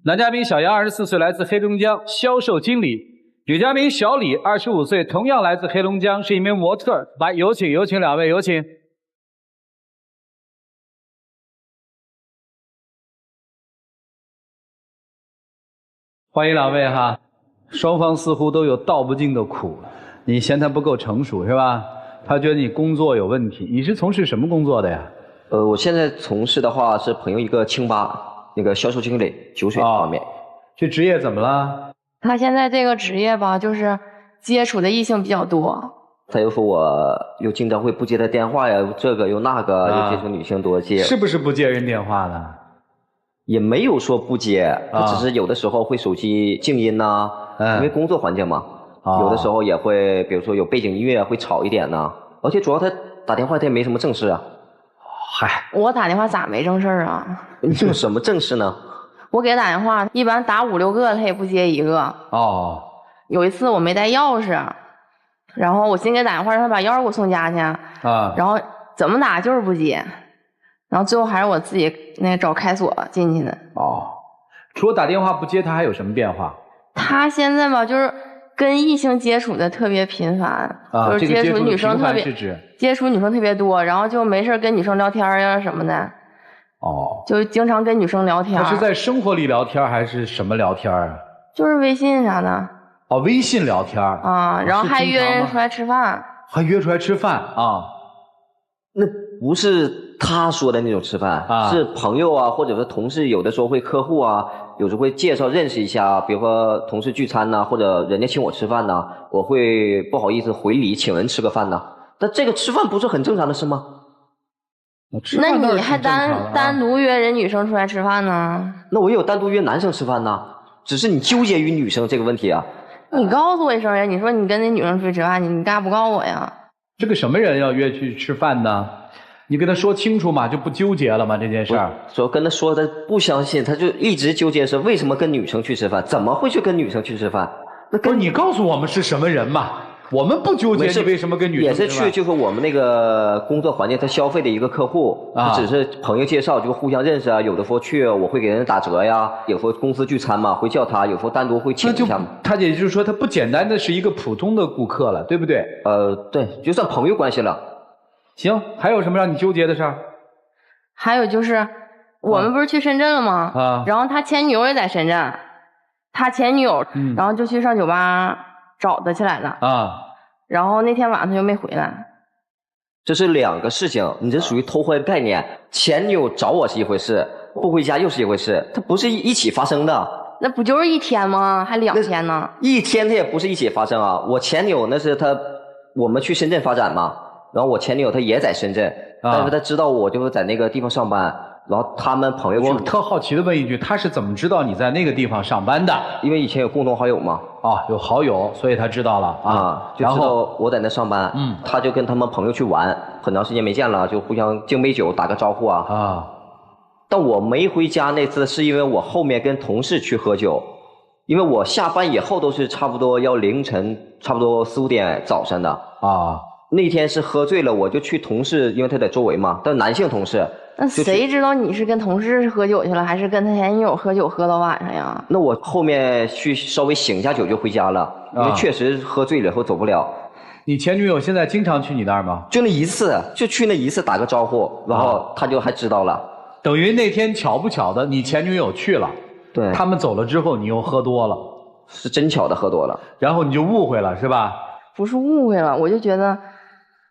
男嘉宾小杨24岁，来自黑龙江，销售经理；女嘉宾小李25岁，同样来自黑龙江，是一名模特。来，有请两位，有请。欢迎两位哈，双方似乎都有道不尽的苦。你嫌他不够成熟是吧？他觉得你工作有问题。你是从事什么工作的呀？我现在从事的话是朋友一个清吧那个销售经理，酒水方面。这职业怎么了？他现在这个职业吧，就是接触的异性比较多。他又说我又经常会不接他电话呀，这个又那个，又接触女性多接。是不是不接人电话呢？也没有说不接，他只是有的时候会手机静音呐，因为工作环境嘛。有的时候也会，比如说有背景音乐会吵一点呐。而且主要他打电话他也没什么正事啊。嗨，我打电话咋没正事儿啊？你有什么正事呢？我给他打电话，一般打5、6个，他也不接一个。哦。有一次我没带钥匙，然后我寻思给他打电话让他把钥匙给我送家去。然后怎么打就是不接，然后最后还是我自己找开锁进去的。哦。除了打电话不接，他还有什么变化？他现在吧，就是跟异性接触的特别频繁，就是接触女生特别，接触女生特别多，然后就没事跟女生聊天呀什么的。哦，就经常跟女生聊天。他是在生活里聊天还是什么聊天啊？就是微信啥的。哦，微信聊天啊，然后还约人出来吃饭。还约出来吃饭啊？那不是他说的那种吃饭，是朋友啊，或者是同事，有的时候会客户啊，有时候会介绍认识一下，比如说同事聚餐呐，或者人家请我吃饭呐，我会不好意思回礼请人吃个饭呐。但这个吃饭不是很正常的事吗？那你还单独约人女生出来吃饭呢？那我也有单独约男生吃饭呢，只是你纠结于女生这个问题啊。你告诉我一声呀，你说你跟那女生出去吃饭，你干啥不告诉我呀？这个什么人要约去吃饭呢？你跟他说清楚嘛，就不纠结了吗？这件事儿。说跟他说他不相信，他就一直纠结是为什么跟女生去吃饭，怎么会去跟女生去吃饭？那不是你告诉我们是什么人嘛？我们不纠结你为什么跟女生也是去就是我们那个工作环境他消费的一个客户啊，只是朋友介绍就互相认识啊，有的时候去我会给人打折呀，有时候公司聚餐嘛会叫他，有时候单独会请一下嘛。他也就是说他不简单的是一个普通的顾客了，对不对？对，就算朋友关系了。行，还有什么让你纠结的事儿？还有就是我们不是去深圳了吗？然后他前女友也在深圳，他前女友然后就去上酒吧找他去来了然后那天晚上他就没回来。这是2个事情，你这属于偷换概念。前女友找我是一回事，不回家又是一回事，它不是一起发生的。那不就是1天吗？还2天呢？1天它也不是一起发生啊。我前女友那是我们去深圳发展嘛，然后我前女友她也在深圳，但是她知道我就是在那个地方上班。然后他们朋友我特好奇的问一句，他是怎么知道你在那个地方上班的？因为以前有共同好友嘛。有好友，所以他知道了就知道我在那上班。他就跟他们朋友去玩，很长时间没见了，就互相敬杯酒，打个招呼但我没回家那次是因为我后面跟同事去喝酒，因为我下班以后都是差不多要凌晨，差不多4、5点早上的那天是喝醉了，我就去同事，因为他在周围嘛，但男性同事。那谁知道你是跟同事喝酒去了，还是跟他前女友喝酒喝到晚上呀？那我后面去稍微醒一下酒就回家了，因为确实喝醉了以后走不了。你前女友现在经常去你那儿吗？就那一次，就去那一次打个招呼，然后他就还知道了。等于那天巧不巧的，你前女友去了，对，他们走了之后，你又喝多了，是真巧的喝多了，然后你就误会了，是吧？不是误会了，我就觉得，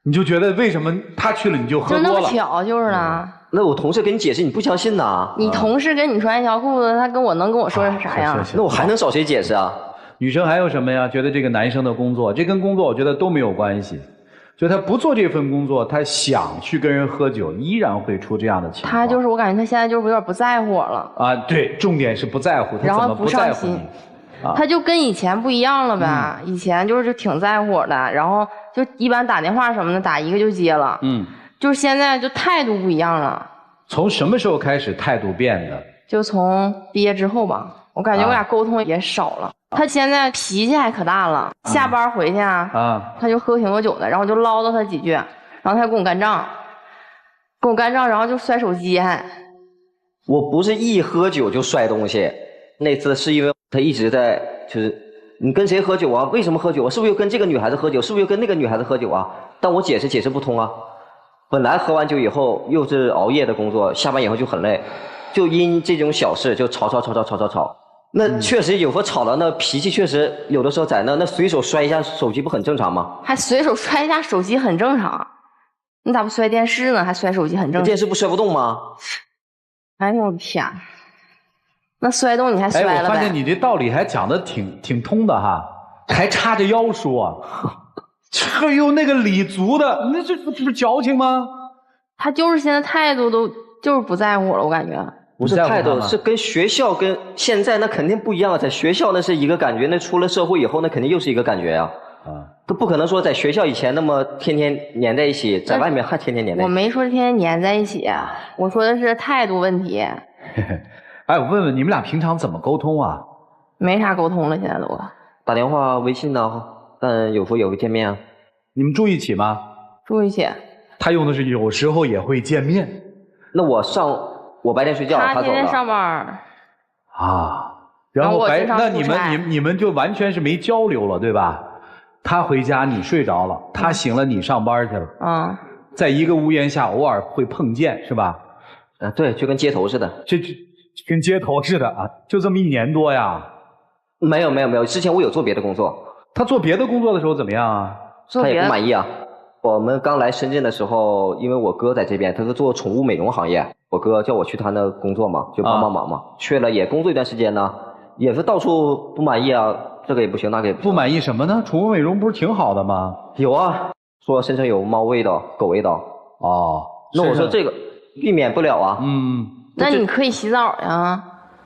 你就觉得为什么他去了你就喝多了？就那么巧，就是呢。那我同事跟你解释，你不相信呐？你同事跟你穿一条裤子，他能跟我说啥呀？那我还能找谁解释啊？女生还有什么呀？觉得这个男生的工作，这跟工作我觉得都没有关系。就他不做这份工作，他想去跟人喝酒，依然会出这样的情况。他就是我感觉他现在就是有点不在乎我了。对，重点是不在乎，他怎么不在乎你？他就跟以前不一样了呗。以前就挺在乎我的，然后就一般打电话什么的，打一个就接了。就是现在就态度不一样了。从什么时候开始态度变的？就从毕业之后吧，我感觉我俩沟通也少了。他现在脾气还可大了，下班回去他就喝挺多酒的，然后就唠叨他几句，然后他跟我干仗，然后就摔手机还。我不是一喝酒就摔东西，那次是因为他一直在就是你跟谁喝酒啊？为什么喝酒啊？是不是又跟这个女孩子喝酒？是不是又跟那个女孩子喝酒啊？但我解释不通啊。本来喝完酒以后又是熬夜的工作，下班以后就很累，就因这种小事就吵。那确实有时候吵了，那脾气确实有的时候在那随手摔一下手机不很正常吗？还随手摔一下手机很正常，你咋不摔电视呢？还摔手机很正常。电视不摔不动吗？哎呦我天，那摔动你还摔了呗？我发现你这道理还讲得挺通的哈，还叉着腰说。哎呦，那个李族的，那这不是矫情吗？他就是现在态度都就是不在乎了，我感觉。不是态度，是跟学校跟现在那肯定不一样。在学校那是一个感觉，那出了社会以后那肯定又是一个感觉呀。都不可能说在学校以前那么天天黏在一起，在外面还天天黏在一起。我没说天天黏在一起，我说的是态度问题。哎，我问问你们俩平常怎么沟通啊？没啥沟通了，现在都打电话、微信呢，但有时候也会见面啊。你们住一起吗？住一起。他用的是有时候也会见面。那我白天睡觉，他走了。他天天上班。啊，然后那你们就完全是没交流了，对吧？他回家你睡着了，他醒了你上班去了。在一个屋檐下偶尔会碰见，是吧？对，就跟街头似的。这跟街头似的啊，就这么1年多呀？没有，之前我有做别的工作。他做别的工作的时候怎么样啊？他也不满意啊。我们刚来深圳的时候，因为我哥在这边，他是做宠物美容行业，我哥叫我去他那工作嘛，就帮忙嘛。去了也工作一段时间呢，也是到处不满意啊，这个也不行，那个也不行。不满意什么呢？宠物美容不是挺好的吗？有啊，说身上有猫味道、狗味道。那我说这个避免不了啊。那你可以洗澡呀，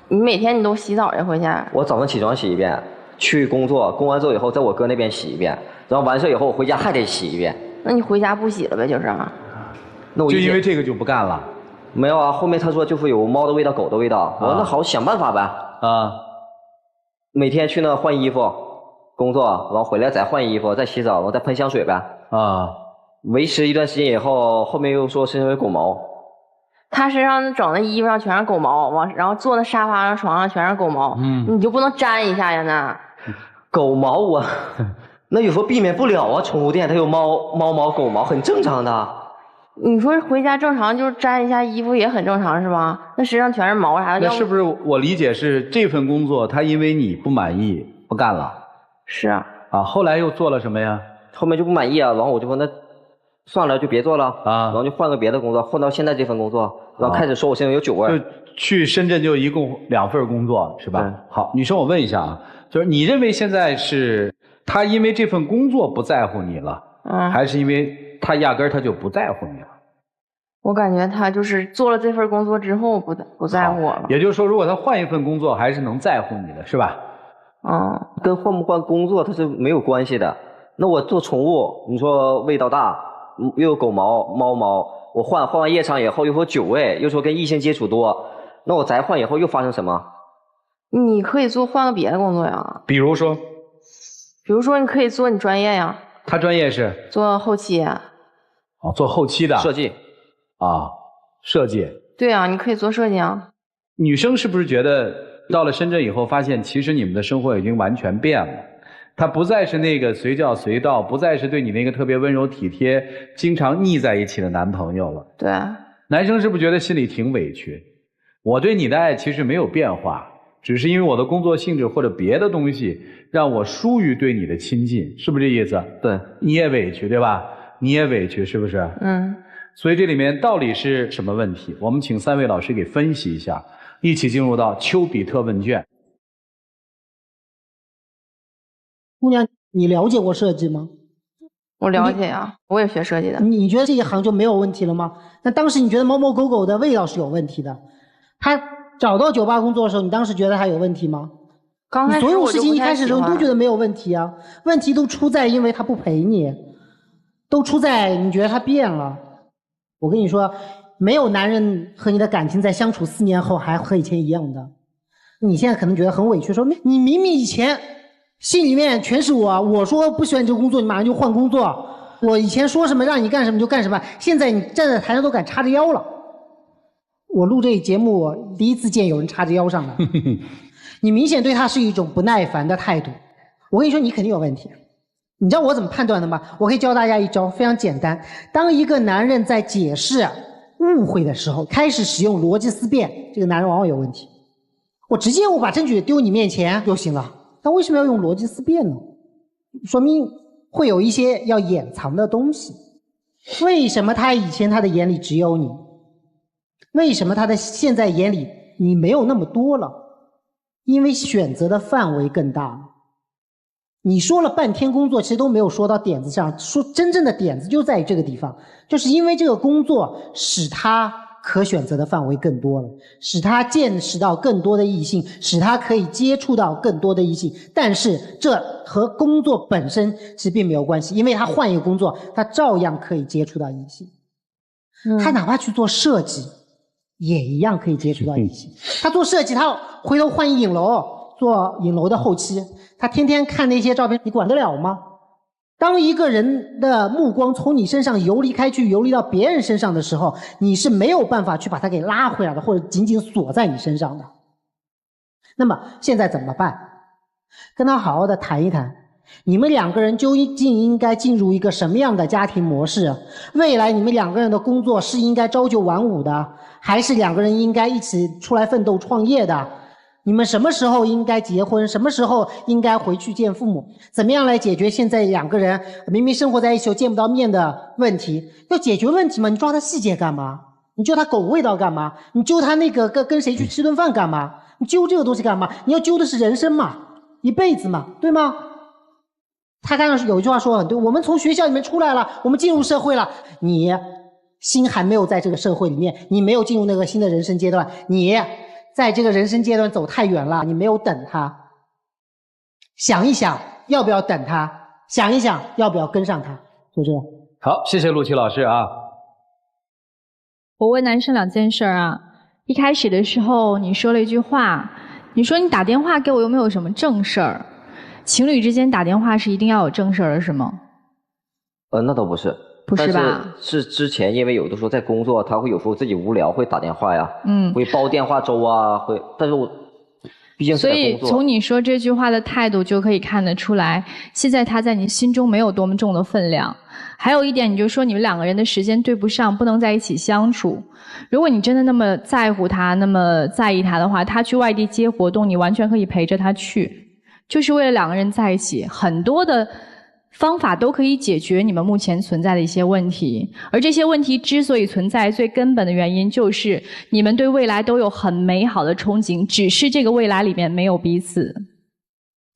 你每天你都洗澡呀回去？我早上起床洗一遍，去工作，工完之后以后在我哥那边洗一遍，然后完事以后我回家还得洗一遍。那你回家不洗了呗，就是。那我就因为这个就不干了？没有啊，后面他说就会有猫的味道、狗的味道。我说那好，想办法呗。每天去那换衣服，工作，然后回来再换衣服，再洗澡，然后再喷香水呗。维持一段时间以后，后面又说身上有狗毛。他身上整的衣服上全是狗毛，然后坐那沙发上、床上全是狗毛。你就不能沾一下呀？那狗毛我。那有时候避免不了啊，宠物店它有猫毛、狗毛，很正常的。你说回家正常就是沾一下衣服也很正常是吧？那身上全是毛啥的。那是不是我理解是这份工作他因为你不满意不干了？是啊。后来又做了什么呀？后面就不满意啊，然后我就说那算了，就别做了然后就换个别的工作，换到现在这份工作，然后开始说我身上有酒味。就去深圳就一共2份工作是吧？好，女生我问一下啊，就是你认为现在是他因为这份工作不在乎你了，还是因为他压根儿他就不在乎你了？我感觉他就是做了这份工作之后不在乎我了。也就是说，如果他换一份工作，还是能在乎你的，是吧？跟换不换工作它是没有关系的。那我做宠物，你说味道大，又有狗毛、猫毛，我换完夜场以后又说酒味，又说跟异性接触多，那我再换以后又发生什么？你可以换个别的工作呀。比如说你可以做你专业呀。他专业是做后期。做后期的设计。设计。对啊，你可以做设计啊。女生是不是觉得到了深圳以后，发现其实你们的生活已经完全变了？他不再是那个随叫随到，不再是对你那个特别温柔体贴、经常腻在一起的男朋友了。对。男生是不是觉得心里挺委屈？我对你的爱其实没有变化，只是因为我的工作性质或者别的东西让我疏于对你的亲近，是不是这意思？对。你也委屈对吧？你也委屈是不是？所以这里面到底是什么问题？我们请3位老师给分析一下，一起进入到丘比特问卷。姑娘，你了解过设计吗？我了解呀，我也学设计的。你觉得这一行就没有问题了吗？那当时你觉得猫猫狗狗的味道是有问题的，他找到酒吧工作的时候，你当时觉得他有问题吗？刚开始所有事情一开始的时候都觉得没有问题啊，问题都出在因为他不陪你，都出在你觉得他变了。我跟你说，没有男人和你的感情在相处4年后还和以前一样的。你现在可能觉得很委屈，说你明明以前心里面全是我说不喜欢你这个工作，你马上就换工作。我以前说什么让你干什么就干什么，现在你站在台上都敢叉着腰了。我录这节目，我第一次见有人叉着腰上的。你明显对他是一种不耐烦的态度。我跟你说，你肯定有问题。你知道我怎么判断的吗？我可以教大家一招，非常简单。当一个男人在解释误会的时候，开始使用逻辑思辨，这个男人往往有问题。我把证据丢你面前就行了，但为什么要用逻辑思辨呢？说明会有一些要掩藏的东西。为什么他以前他的眼里只有你？为什么他的现在眼里你没有那么多了？因为选择的范围更大了。你说了半天工作，其实都没有说到点子上，说真正的点子就在于这个地方，就是因为这个工作使他可选择的范围更多了，使他见识到更多的异性，使他可以接触到更多的异性，但是这和工作本身其实并没有关系，因为他换一个工作，他照样可以接触到异性。他哪怕去做设计，也一样可以接触到异性。他做设计，他回头换影楼，做影楼的后期，他天天看那些照片，你管得了吗？当一个人的目光从你身上游离开去，游离到别人身上的时候，你是没有办法去把他给拉回来的，或者仅仅锁在你身上的。那么现在怎么办？跟他好好的谈一谈，你们两个人究竟应该进入一个什么样的家庭模式？未来你们两个人的工作是应该朝九晚五的，还是两个人应该一起出来奋斗创业的？你们什么时候应该结婚？什么时候应该回去见父母？怎么样来解决现在两个人明明生活在一起又见不到面的问题？要解决问题嘛，你抓他细节干嘛？你揪他狗味道干嘛？你揪他那个跟谁去吃顿饭干嘛？你揪这个东西干嘛？你要揪的是人生嘛，一辈子嘛，对吗？他刚刚有一句话说很对，我们从学校里面出来了，我们进入社会了，你心还没有在这个社会里面，你没有进入那个新的人生阶段，你在这个人生阶段走太远了，你没有等他。想一想要不要等他，想一想要不要跟上他，就这样。好，谢谢陆琪老师啊。我问男生2件事啊，一开始的时候你说了一句话，你说你打电话给我有没有什么正事儿？情侣之间打电话是一定要有正事儿的是吗？那倒不是。不是吧？是之前因为有的时候在工作，他会有时候自己无聊会打电话呀，会煲电话粥啊，但是我毕竟是在工作。所以从你说这句话的态度就可以看得出来，现在他在你心中没有多么重的分量。还有一点，你就说你们两个人的时间对不上，不能在一起相处。如果你真的那么在乎他，那么在意他的话，他去外地接活动，你完全可以陪着他去，就是为了两个人在一起。很多的方法都可以解决你们目前存在的一些问题，而这些问题之所以存在，最根本的原因就是你们对未来都有很美好的憧憬，只是这个未来里面没有彼此。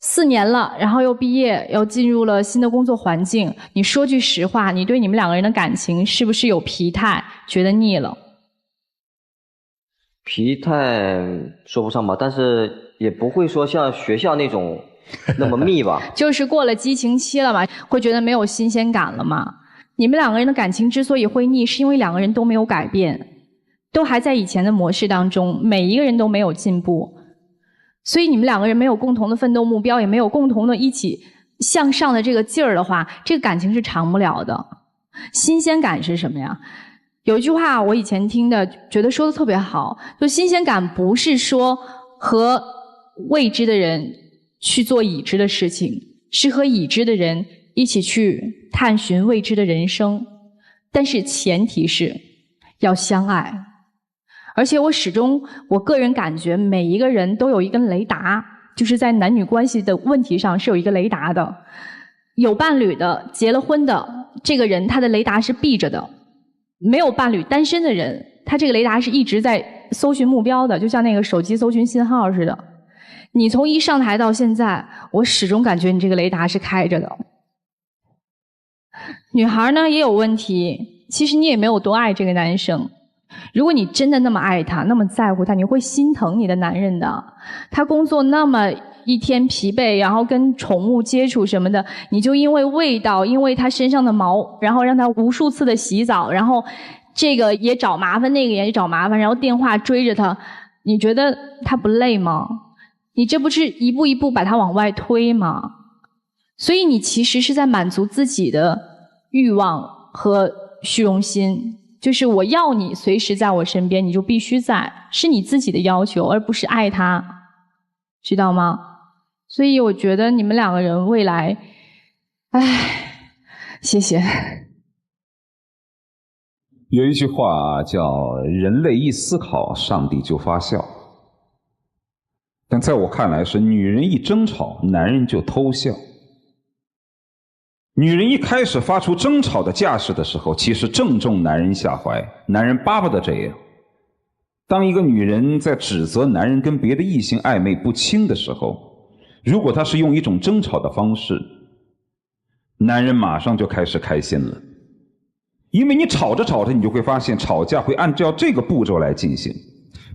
4年了，然后又毕业，又进入了新的工作环境，你说句实话，你对你们两个人的感情是不是有疲态，觉得腻了？疲态说不上吧，但是也不会说像学校那种那么密吧。就是过了激情期了嘛，会觉得没有新鲜感了嘛。你们两个人的感情之所以会腻，是因为两个人都没有改变，都还在以前的模式当中，每一个人都没有进步。所以你们两个人没有共同的奋斗目标，也没有共同的一起向上的这个劲儿的话，这个感情是长不了的。新鲜感是什么呀？有一句话我以前听的，觉得说的特别好，就新鲜感不是说和未知的人去做已知的事情，是和已知的人一起去探寻未知的人生，但是前提是要相爱。而且我个人感觉每一个人都有一根雷达，就是在男女关系的问题上是有一个雷达的。有伴侣的结了婚的这个人，他的雷达是闭着的，没有伴侣单身的人，他这个雷达是一直在搜寻目标的，就像那个手机搜寻信号似的。你从一上台到现在，我始终感觉你这个雷达是开着的。女孩呢也有问题，其实你也没有多爱这个男生。如果你真的那么爱他，那么在乎他，你会心疼你的男人的。他工作那么一天疲惫，然后跟宠物接触什么的，你就因为味道，因为他身上的毛，然后让他无数次的洗澡，然后这个也找麻烦，那个也找麻烦，然后电话追着他，你觉得他不累吗？你这不是一步一步把他往外推吗？所以你其实是在满足自己的欲望和虚荣心，就是我要你随时在我身边，你就必须在，是你自己的要求，而不是爱他。知道吗？所以我觉得你们两个人未来，谢谢。有一句话叫“人类一思考，上帝就发笑”，但在我看来是女人一争吵，男人就偷笑。女人一开始发出争吵的架势的时候，其实正中男人下怀，男人巴不得这样。当一个女人在指责男人跟别的异性暧昧不清的时候，如果她是用一种争吵的方式，男人马上就开始开心了。因为你吵着吵着，你就会发现吵架会按照这个步骤来进行。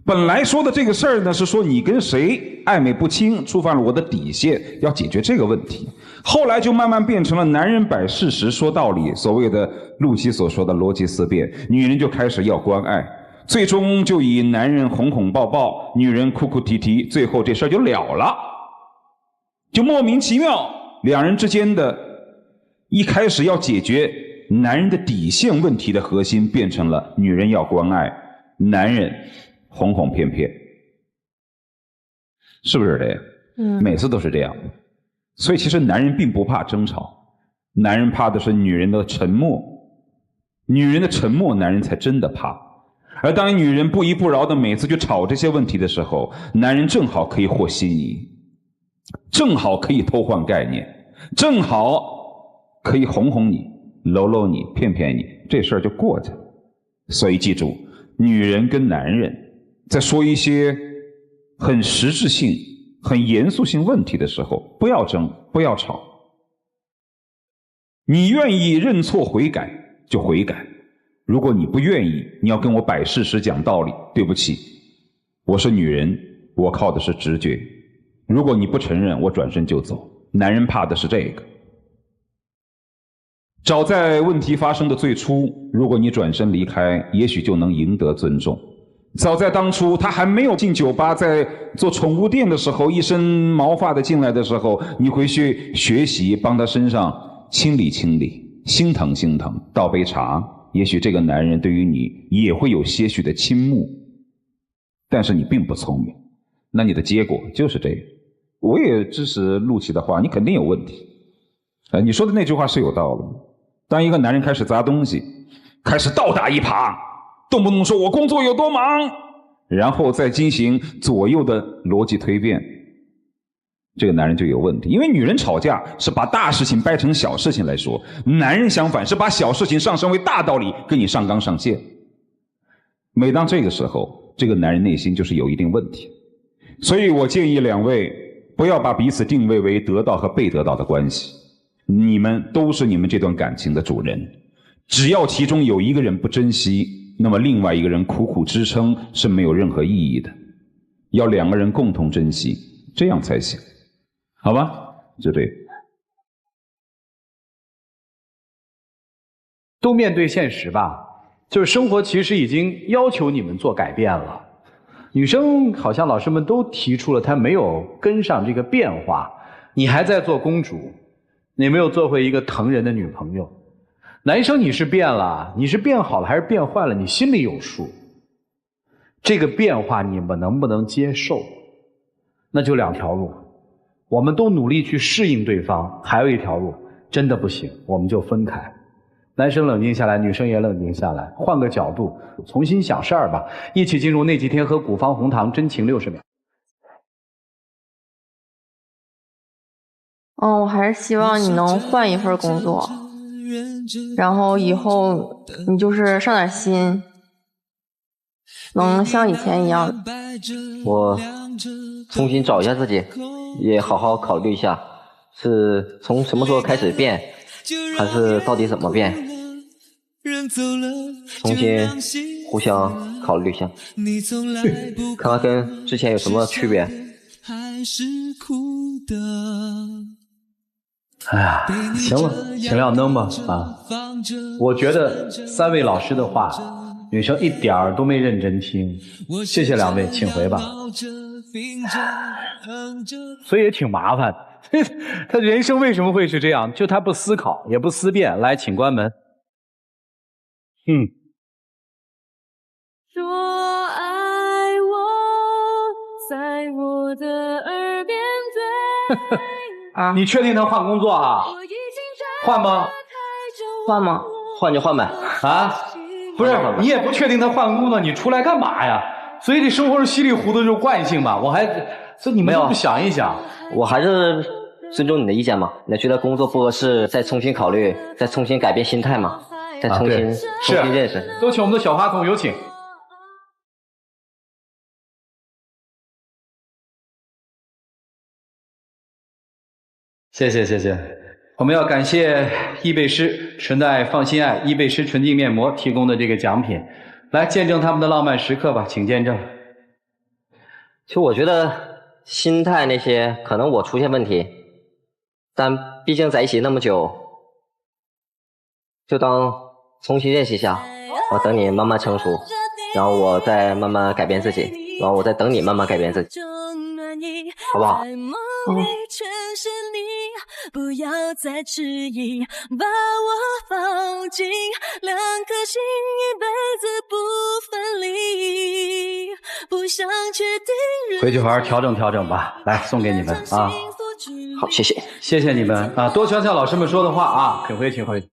本来说的这个事儿呢，是说你跟谁暧昧不清，触犯了我的底线，要解决这个问题。后来就慢慢变成了男人摆事实说道理，所谓的陆琪所说的逻辑思辨，女人就开始要关爱，最终就以男人哄哄抱抱，女人哭哭啼啼，最后这事儿就了了。就莫名其妙，两人之间的一开始要解决男人的底线问题的核心，变成了女人要关爱，男人哄哄骗骗，是不是这样？每次都是这样。所以其实男人并不怕争吵，男人怕的是女人的沉默，女人的沉默男人才真的怕。而当女人不依不饶的每次去吵这些问题的时候，男人正好可以和稀泥，正好可以偷换概念，正好可以哄哄你，搂搂你，骗骗你，这事儿就过去了。所以记住，女人跟男人在说一些很实质性、很严肃性问题的时候，不要争，不要吵。你愿意认错悔改就悔改，如果你不愿意，你要跟我摆事实讲道理，对不起，我是女人，我靠的是直觉。如果你不承认，我转身就走。男人怕的是这个。早在问题发生的最初，如果你转身离开，也许就能赢得尊重。早在当初他还没有进酒吧，在做宠物店的时候，一身毛发的进来的时候，你回去学习帮他身上清理清理，心疼心疼，倒杯茶，也许这个男人对于你也会有些许的倾慕。但是你并不聪明，那你的结果就是这样。我也支持陆琪的话，你肯定有问题。你说的那句话是有道理。当一个男人开始砸东西，开始倒打一耙，动不动说我工作有多忙，然后再进行左右的逻辑推辩，这个男人就有问题。因为女人吵架是把大事情掰成小事情来说，男人相反是把小事情上升为大道理，跟你上纲上线。每当这个时候，这个男人内心就是有一定问题。所以我建议两位不要把彼此定位为得到和被得到的关系，你们都是你们这段感情的主人。只要其中有一个人不珍惜，那么另外一个人苦苦支撑是没有任何意义的。要两个人共同珍惜，这样才行，好吧？就这样。都面对现实吧，就是生活其实已经要求你们做改变了。女生好像老师们都提出了，她没有跟上这个变化，你还在做公主，你没有做回一个疼人的女朋友。男生你是变了，你是变好了还是变坏了，你心里有数。这个变化你们能不能接受？那就两条路，我们都努力去适应对方，还有一条路真的不行，我们就分开。男生冷静下来，女生也冷静下来，换个角度重新想事儿吧。一起进入那几天和古方红糖真情60秒。我还是希望你能换一份工作，然后以后你就是上点心，能像以前一样。我重新找一下自己，也好好考虑一下，是从什么时候开始变，还是到底怎么变？重新互相考虑一下，看看跟之前有什么区别。哎呀，行了，请亮灯吧啊！我觉得三位老师的话，女生一点儿都没认真听，谢谢两位，请回吧。所以也挺麻烦的，他人生为什么会是这样？就他不思考，也不思辨。来，请关门。说爱我，在我的耳啊，你确定他换工作啊？换吗？换吗？换就换呗。啊？不是，你也不确定他换工作，你出来干嘛呀？所以这生活是稀里糊涂就是惯性嘛。所以你们都不想一想。我还是尊重你的意见嘛。你觉得工作不合适，再重新考虑，再重新改变心态嘛，再重新认识。都请我们的小话筒，有请。谢谢，我们要感谢易贝诗纯爱放心爱易贝诗纯净面膜提供的这个奖品，来见证他们的浪漫时刻吧，请见证。其实我觉得心态那些可能我出现问题，但毕竟在一起那么久，就当重新认识一下，我等你慢慢成熟，然后我再慢慢改变自己，然后我再等你慢慢改变自己，好不好？不要再迟疑，把我放进两颗心，一辈子不分离，不想确定。回去好好调整吧，来送给你们啊！好，谢谢你们啊！多想想老师们说的话啊，请回。